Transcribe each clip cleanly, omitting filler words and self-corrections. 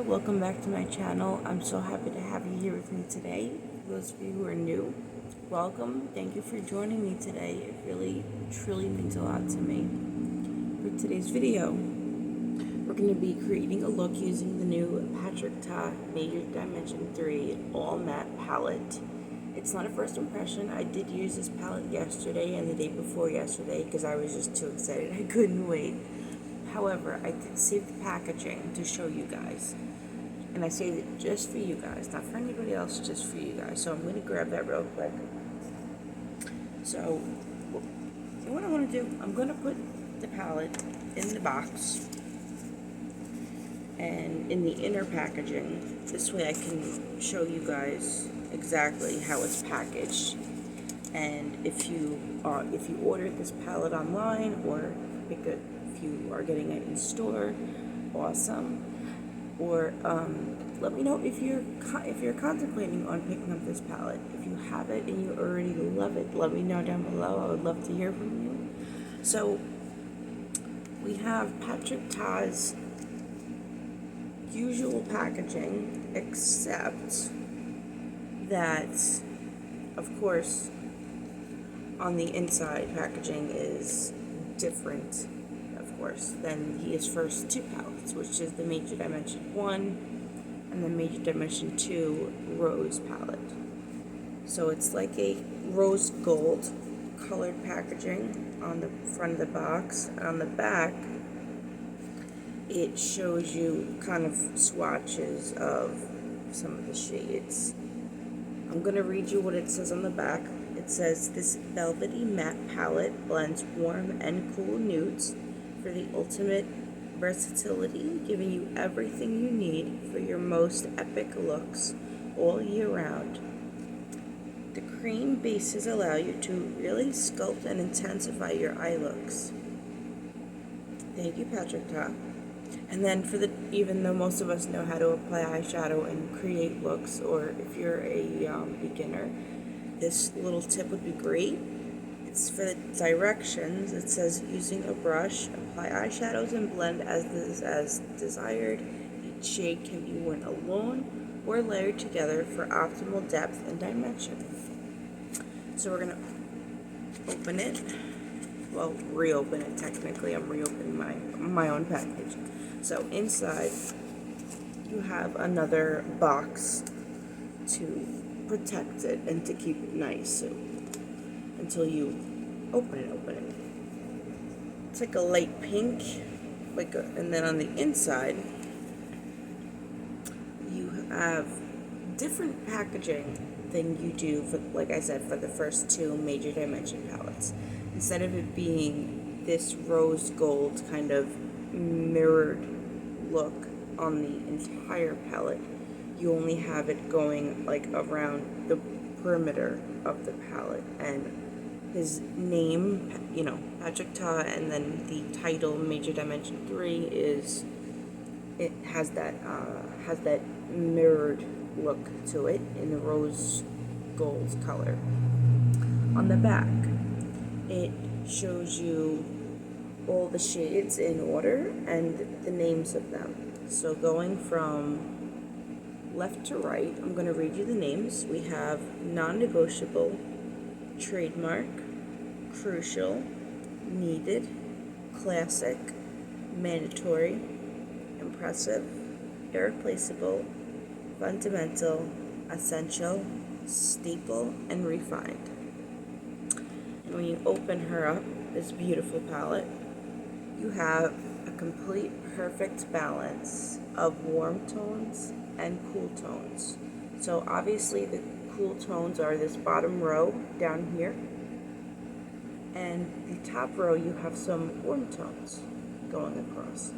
Welcome back to my channel. I'm so happy to have you here with me today. For those of you who are new, welcome. Thank you for joining me today. It really, truly means a lot to me. For today's video, we're going to be creating a look using the new Patrick Ta Major Dimension 3 All Matte Palette. It's not a first impression. I did use this palette yesterday and the day before yesterday because I was just too excited. I couldn't wait. However, I did save the packaging to show you guys. And I saved it just for you guys, not for anybody else, just for you guys. So I'm going to grab that real quick. So, what I want to do, I'm going to put the palette in the box and in the inner packaging. This way I can show you guys exactly how it's packaged. And if you ordered this palette online or if you are getting it in store, awesome. Or let me know if you're contemplating on picking up this palette. If you have it and you already love it, let me know down below. I would love to hear from you. So we have Patrick Ta's usual packaging, except that, of course, on the inside packaging is different, of course, than his first two palettes, which is the Major Dimension 1 and the Major Dimension 2 Rose palette. So it's like a rose gold colored packaging on the front of the box. And on the back, it shows you kind of swatches of some of the shades. I'm going to read you what it says on the back. It says, "This velvety matte palette blends warm and cool nudes for the ultimate versatility, giving you everything you need for your most epic looks all year round. The cream bases allow you to really sculpt and intensify your eye looks." Thank you, Patrick Ta. And then even though most of us know how to apply eyeshadow and create looks, or if you're a beginner, this little tip would be great. It's for the directions. It says, "Using a brush, apply eyeshadows and blend as desired. Each shade can be worn alone or layered together for optimal depth and dimension." So we're going to open it. Well, reopen it technically. I'm reopening my own package. So inside, you have another box to protect it and to keep it nice. So until you open it. It's like a light pink, and then on the inside, you have different packaging than you do for, like I said, for the first two Major Dimension palettes. Instead of it being this rose gold kind of mirrored look on the entire palette, you only have it going like around the perimeter of the palette, and his name, Patrick Ta, and then the title Major Dimension 3 has that mirrored look to it in the rose gold color. On the back, it shows you all the shades in order and the names of them. So going from left to right, I'm going to read you the names. We have Non-Negotiable, Trademark, Crucial, Needed, Classic, Mandatory, Impressive, Irreplaceable, Fundamental, Essential, Staple, and Refined. And when you open her up, this beautiful palette, you have a complete perfect balance of warm tones and cool tones. So obviously the cool tones are this bottom row down here, and the top row you have some warm tones going across.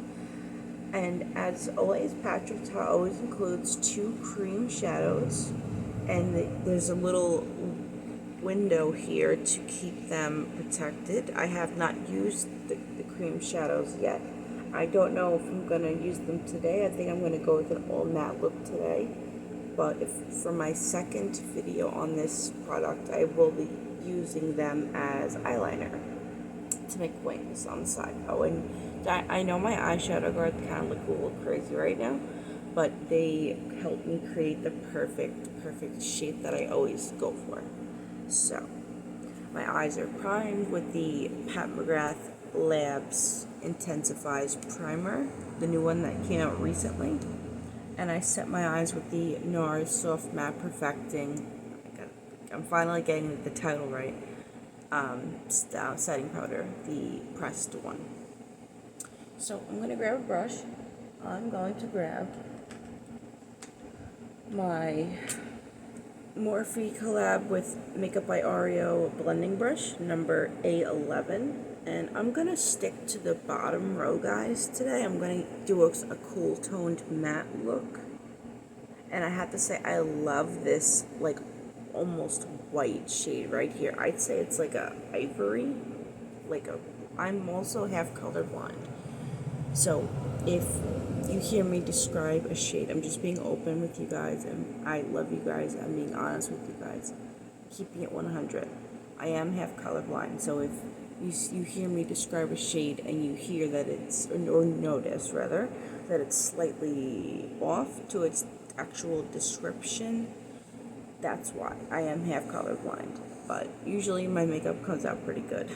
And as always, Patrick Ta always includes 2 cream shadows, and there's a little window here to keep them protected. I have not used the cream shadows yet. I don't know if I'm going to use them today. I think I'm going to go with an all matte look today. But for my second video on this product, I will be using them as eyeliner to make wings on the side. Oh, and I know my eyeshadow guard kind of look a little crazy right now, but they help me create the perfect shape that I always go for. So, my eyes are primed with the Pat McGrath Labs Intensifies Primer, the new one that came out recently. And I set my eyes with the NARS Soft Matte Perfecting. I'm finally getting the title right. Setting powder, the pressed one. So I'm going to grab a brush. I'm going to grab my Morphe collab with Makeup by Oreo blending brush, number A11. And I'm going to stick to the bottom row, guys, today. I'm going to do a cool toned matte look. And I have to say, I love this, like, almost white shade right here. I'd say it's like a ivory. I'm also half colorblind. So if you hear me describe a shade, I'm just being open with you guys, and I love you guys. I'm being honest with you guys, keeping it 100. I am half colorblind, so if you hear me describe a shade and you hear that it's, or notice rather, that it's slightly off to its actual description, that's why. I am half colorblind, but usually my makeup comes out pretty good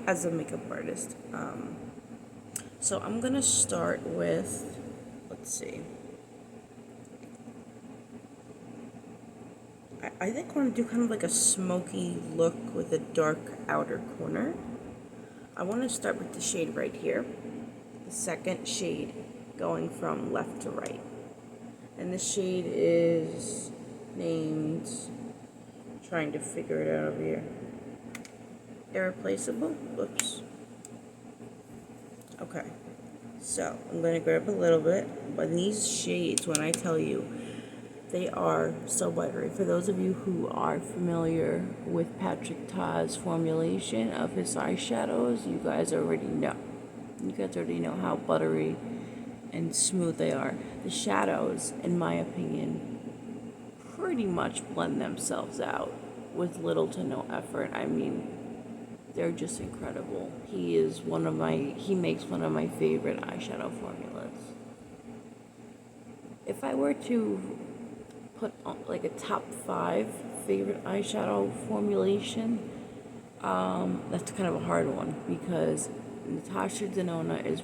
as a makeup artist. So I'm gonna start with, let's see. I think I want to do kind of like a smoky look with a dark outer corner. I want to start with the shade right here, the second shade going from left to right. And the shade is named, trying to figure it out over here, Irreplaceable. Whoops. Okay, so I'm going to grab a little bit, but these shades, when I tell you, they are so buttery. For those of you who are familiar with Patrick Ta's formulation of his eyeshadows, you guys already know. You guys already know how buttery and smooth they are. The shadows, in my opinion, pretty much blend themselves out with little to no effort. I mean, they're just incredible. He makes one of my favorite eyeshadow formulas. If I were to put like a top 5 favorite eyeshadow formulation, that's kind of a hard one because Natasha Denona is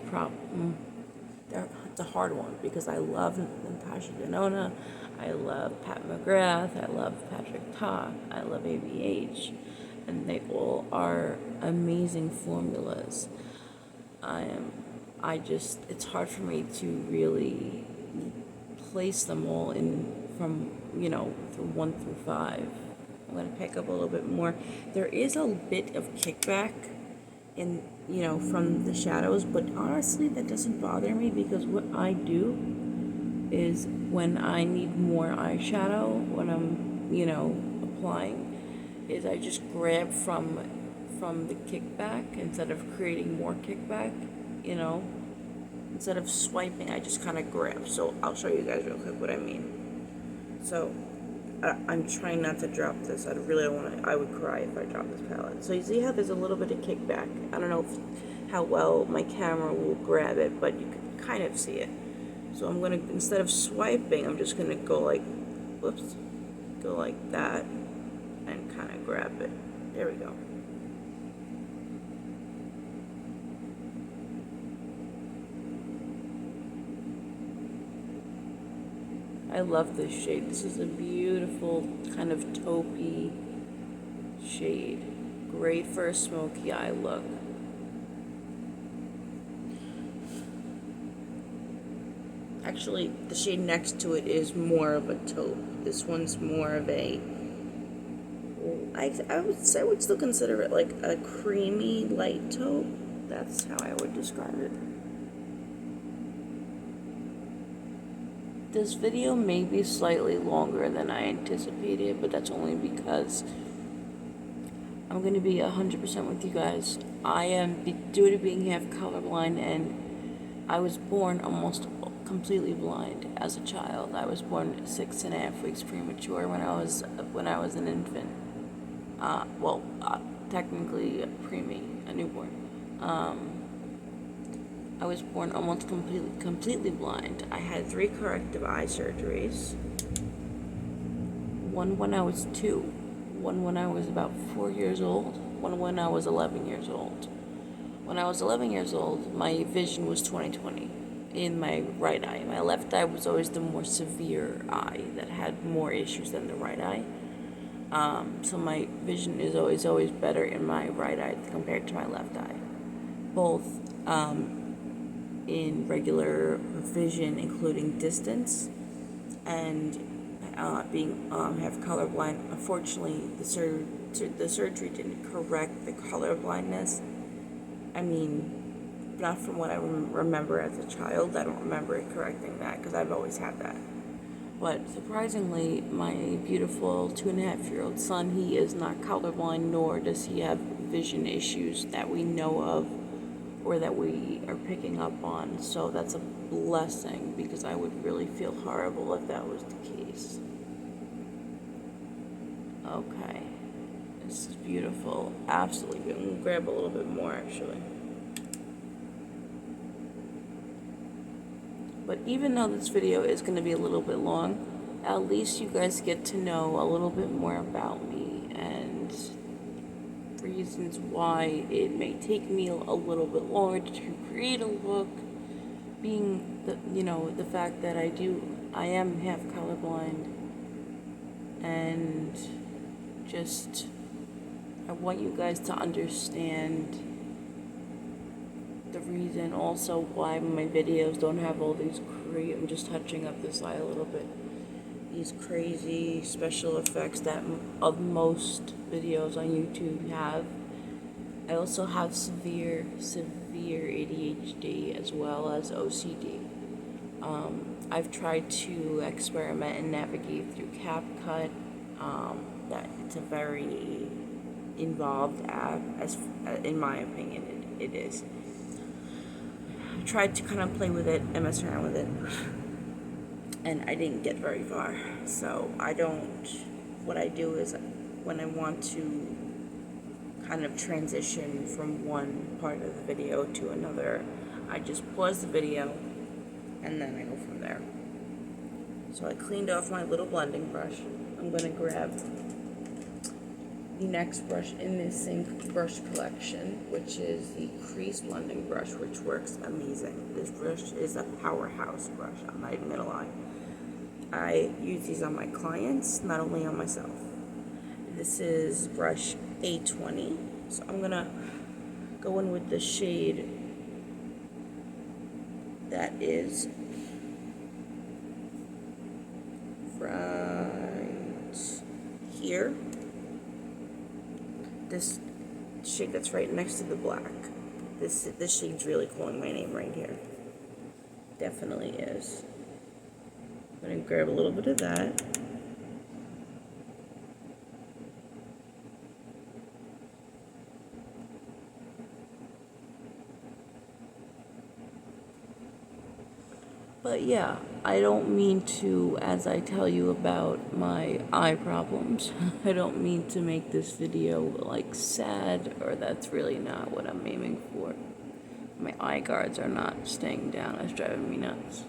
it's a hard one because I love Natasha Denona, I love Pat McGrath, I love Patrick Ta, I love ABH, and they all are amazing formulas. It's hard for me to really place them all in from, through 1 through 5. I'm going to pick up a little bit more. There is a bit of kickback in, from the shadows, but honestly, that doesn't bother me because what I do is when I need more eyeshadow, when I'm, applying, is I just grab from the kickback instead of creating more kickback, Instead of swiping, I just kind of grab. So I'll show you guys real quick what I mean. So, I'm trying not to drop this. I really don't want to. I would cry if I dropped this palette. So you see how there's a little bit of kickback. I don't know how well my camera will grab it, but you can kind of see it. So I'm going to, instead of swiping, I'm just going to go like that and kind of grab it. There we go. I love this shade. This is a beautiful kind of taupey shade. Great for a smoky eye look. Actually, the shade next to it is more of a taupe. This one's more of a, I would still consider it like a creamy light taupe. That's how I would describe it. This video may be slightly longer than I anticipated, but that's only because I'm going to be 100% with you guys. I am, due to being half colorblind, and I was born almost completely blind as a child. I was born 6.5 weeks premature when I was an infant. Technically a preemie, a newborn. I was born almost completely blind. I had 3 corrective eye surgeries. One when I was 2, one when I was about 4 years old, one when I was 11 years old. When I was 11 years old, my vision was 20/20 in my right eye. My left eye was always the more severe eye that had more issues than the right eye. So my vision is always better in my right eye compared to my left eye. Both in regular vision, including distance, and being have colorblind. Unfortunately, the surgery didn't correct the color blindness. I mean, not from what I remember as a child. I don't remember it correcting that because I've always had that. But surprisingly, my beautiful 2.5-year-old son, he is not colorblind, nor does he have vision issues that we know of or that we are picking up on. So that's a blessing, because I would really feel horrible if that was the case. Okay. This is beautiful. Absolutely beautiful. I'm going to grab a little bit more, actually. But even though this video is going to be a little bit long, at least you guys get to know a little bit more about me and reasons why it may take me a little bit longer to create a look, being the fact that I am half colorblind, and just I want you guys to understand the reason also why my videos don't have all these I'm just touching up this eye a little bit, these crazy special effects that of most videos on YouTube have. I also have severe ADHD as well as OCD. I've tried to experiment and navigate through CapCut. That it's a very involved app, as in my opinion, it is. I tried to kind of play with it and mess around with it, and I didn't get very far. So what I do is when I want to kind of transition from one part of the video to another, I just pause the video and then I go from there. So I cleaned off my little blending brush. I'm going to grab the next brush in this same brush collection, which is the crease blending brush, which works amazing. This brush is a powerhouse brush, I'm not even gonna lie. I use these on my clients, not only on myself. This is brush A20, so I'm gonna go in with the shade that is right here. This shade that's right next to the black. This shade's really calling my name right here. Definitely is. I'm gonna grab a little bit of that. But yeah, I don't mean to, as I tell you about my eye problems, I don't mean to make this video like sad, or that's really not what I'm aiming for. My eye guards are not staying down, it's driving me nuts.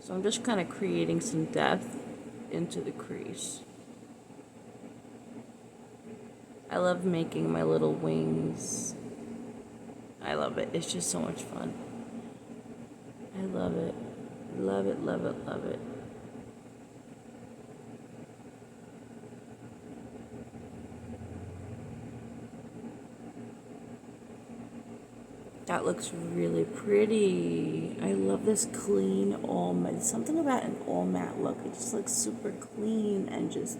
So I'm just kind of creating some depth into the crease. I love making my little wings. I love it. It's just so much fun. I love it. Love it, love it, love it. That looks really pretty. I love this clean all matte. Something about an all matte look. It just looks super clean and just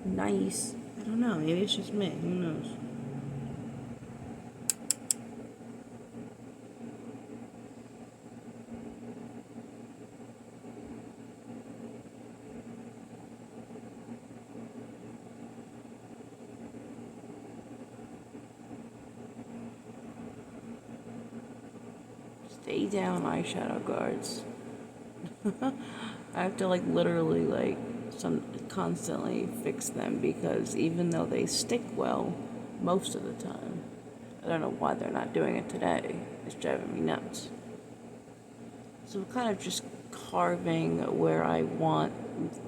nice. I don't know. Maybe it's just me. Who knows? Stay down, eyeshadow guards. I have to literally constantly fix them, because even though they stick well most of the time, I don't know why they're not doing it today. It's driving me nuts. So I'm kind of just carving where I want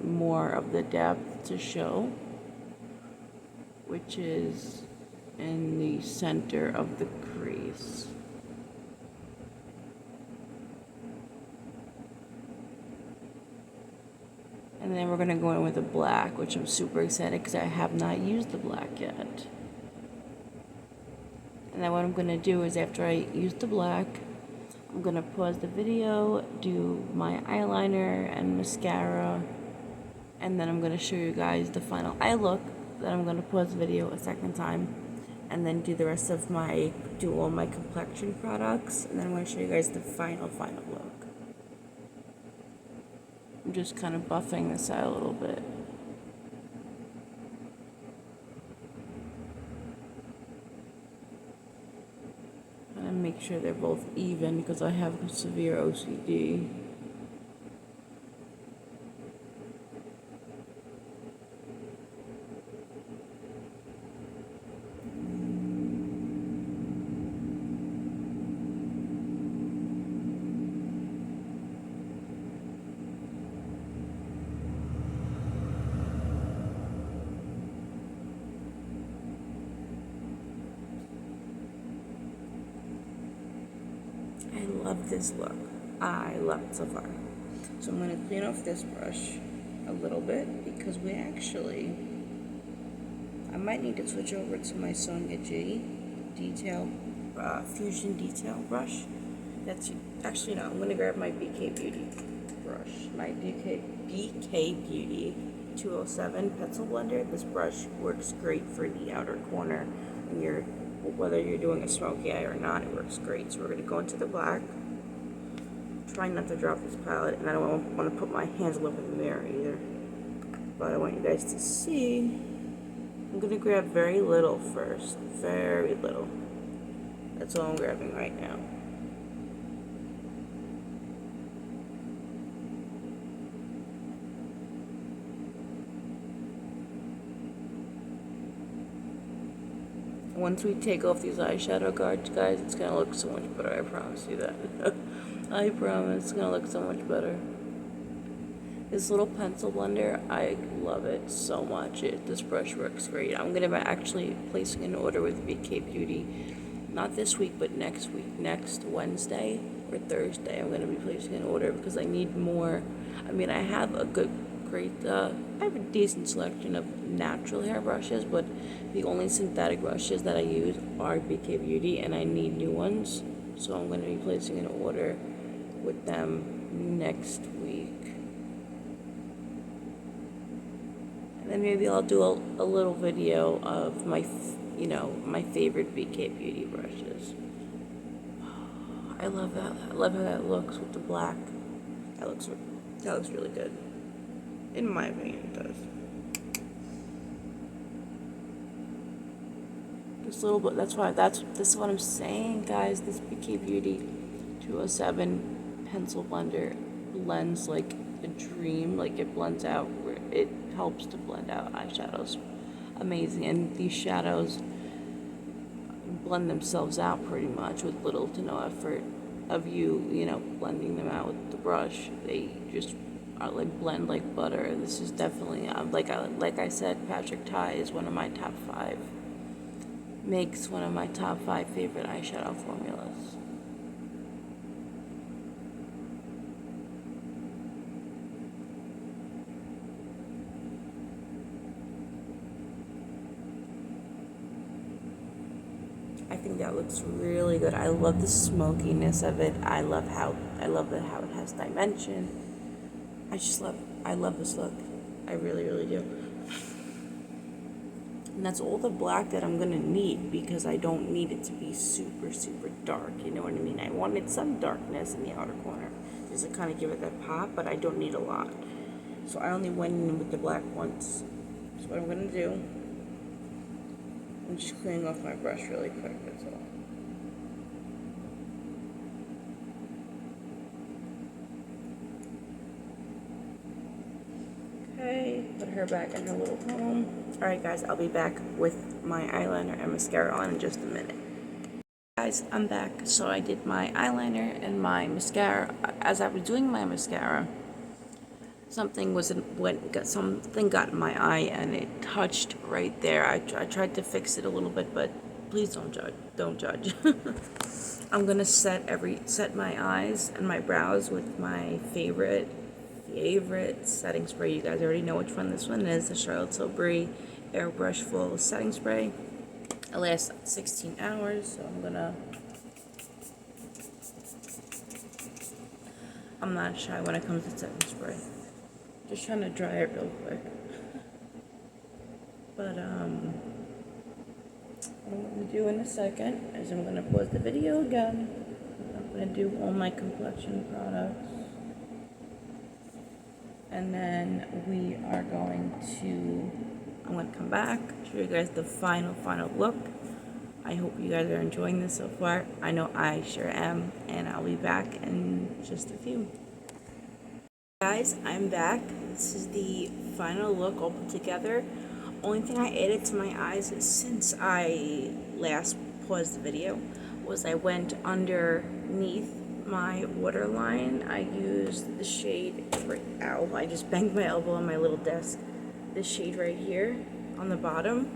more of the depth to show, which is in the center of the crease. And then we're going to go in with the black, which I'm super excited because I have not used the black yet. And then what I'm going to do is after I use the black, I'm going to pause the video, do my eyeliner and mascara, and then I'm going to show you guys the final eye look. Then I'm going to pause the video a second time, and then do the rest of do all my complexion products, and then I'm going to show you guys the final look. I'm just kind of buffing this out a little bit. And make sure they're both even because I have severe OCD. I love this look. I love it so far. So I'm going to clean off this brush a little bit because I might need to switch over to my Sonia G Fusion Detail brush. Actually no, I'm going to grab my BK Beauty brush. My BK Beauty 207 pencil blender. This brush works great for the outer corner whether you're doing a smoky eye or not, it works great. So we're going to go into the black. Trying not to drop this palette, and I don't want to put my hands all over the mirror either. But I want you guys to see. I'm going to grab very little first. Very little. That's all I'm grabbing right now. Once we take off these eyeshadow guards, guys, it's going to look so much better. I promise you that. I promise it's going to look so much better. This little pencil blender, I love it so much. This brush works great. I'm going to be actually placing an order with BK Beauty. Not this week, but next week. Next Wednesday or Thursday, I'm going to be placing an order because I need more. I mean, I have a I have a decent selection of natural hair brushes, but the only synthetic brushes that I use are BK Beauty, and I need new ones. So I'm going to be placing an order with them next week. And then maybe I'll do a little video of my favorite BK Beauty brushes. I love that. I love how that looks with the black. That looks really good. In my opinion, it does. This little bit. This is what I'm saying, guys. This BK Beauty 207 pencil blender blends like a dream. Like it blends out. It helps to blend out eyeshadows. Amazing. And these shadows blend themselves out pretty much with little to no effort of you blending them out with the brush. They just are like blend like butter. This is definitely like I said, Patrick Ta is one of my top 5. Makes one of my top 5 favorite eyeshadow formulas. I think that looks really good. I love the smokiness of it. I love how it has dimension. I love this look. I really, really do. And that's all the black that I'm gonna need because I don't need it to be super, super dark. You know what I mean? I wanted some darkness in the outer corner just to kind of give it that pop, but I don't need a lot. So I only went in with the black once. So what I'm gonna do, I'm just cleaning off my brush really quick, that's all. Okay, put her back in her little home. Alright guys, I'll be back with my eyeliner and mascara on in just a minute. guys, I'm back. So I did my eyeliner and my mascara. As I was doing my mascara, something got in my eye and it touched right there. I tried to fix it a little bit, but please don't judge. Don't judge. I'm gonna set my eyes and my brows with my favorite setting spray. You guys already know which one this one is, the Charlotte Tilbury Airbrush Full Setting Spray. It lasts 16 hours, so I'm not shy when it comes to setting spray. Just trying to dry it real quick. But what I'm gonna do in a second is I'm gonna pause the video again. I'm gonna do all my complexion products. And then I'm going to come back, show you guys the final look. I hope you guys are enjoying this so far. I know I sure am, and I'll be back in just a few. Guys, I'm back. This is the final look all put together. Only thing I added to my eyes since I last paused the video was I went underneath my waterline. I used the shade I just banged my elbow on my little desk. This shade right here on the bottom,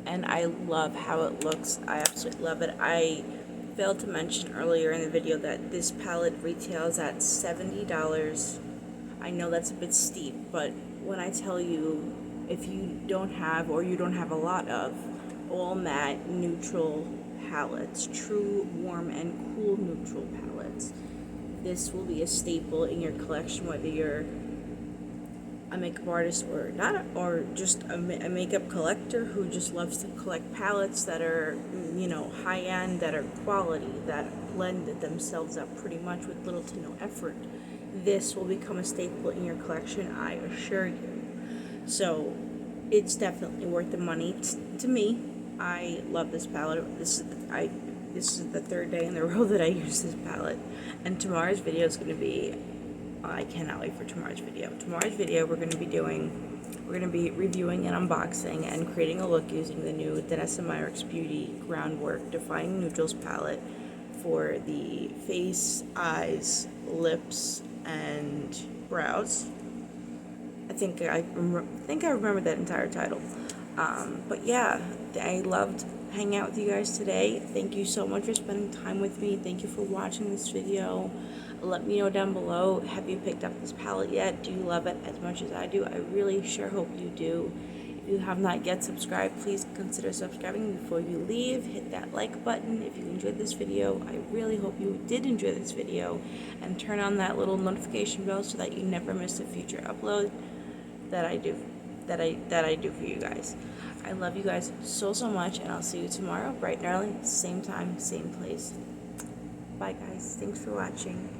and I love how it looks. I absolutely love it. I failed to mention earlier in the video that this palette retails at $70. I know that's a bit steep, but when I tell you, if you don't have a lot of all matte neutral palettes, true warm and cool neutral palettes, this will be a staple in your collection, whether you're a makeup artist or not, or just a makeup collector who just loves to collect palettes that are, high end, that are quality, that blend themselves up pretty much with little to no effort. This will become a staple in your collection, I assure you. So it's definitely worth the money to me. I love this palette. This is the third day in a row that I use this palette, and tomorrow's video is going to be, I cannot wait for tomorrow's video. Tomorrow's video we're going to be reviewing and unboxing and creating a look using the new Danessa Myricks Beauty Groundwork Defining Neutrals palette for the face, eyes, lips, and brows. I think I remember that entire title. But yeah, I loved hanging out with you guys today. Thank you so much for spending time with me. Thank you for watching this video. Let me know down below, have you picked up this palette yet? Do you love it as much as I do? I really sure hope you do. If you have not yet subscribed, please consider subscribing before you leave. Hit that like button if you enjoyed this video. I really hope you did enjoy this video, and turn on that little notification bell so that you never miss a future upload that I do for you guys. I love you guys so much, and I'll see you tomorrow bright and early, same time, same place. Bye guys, thanks for watching.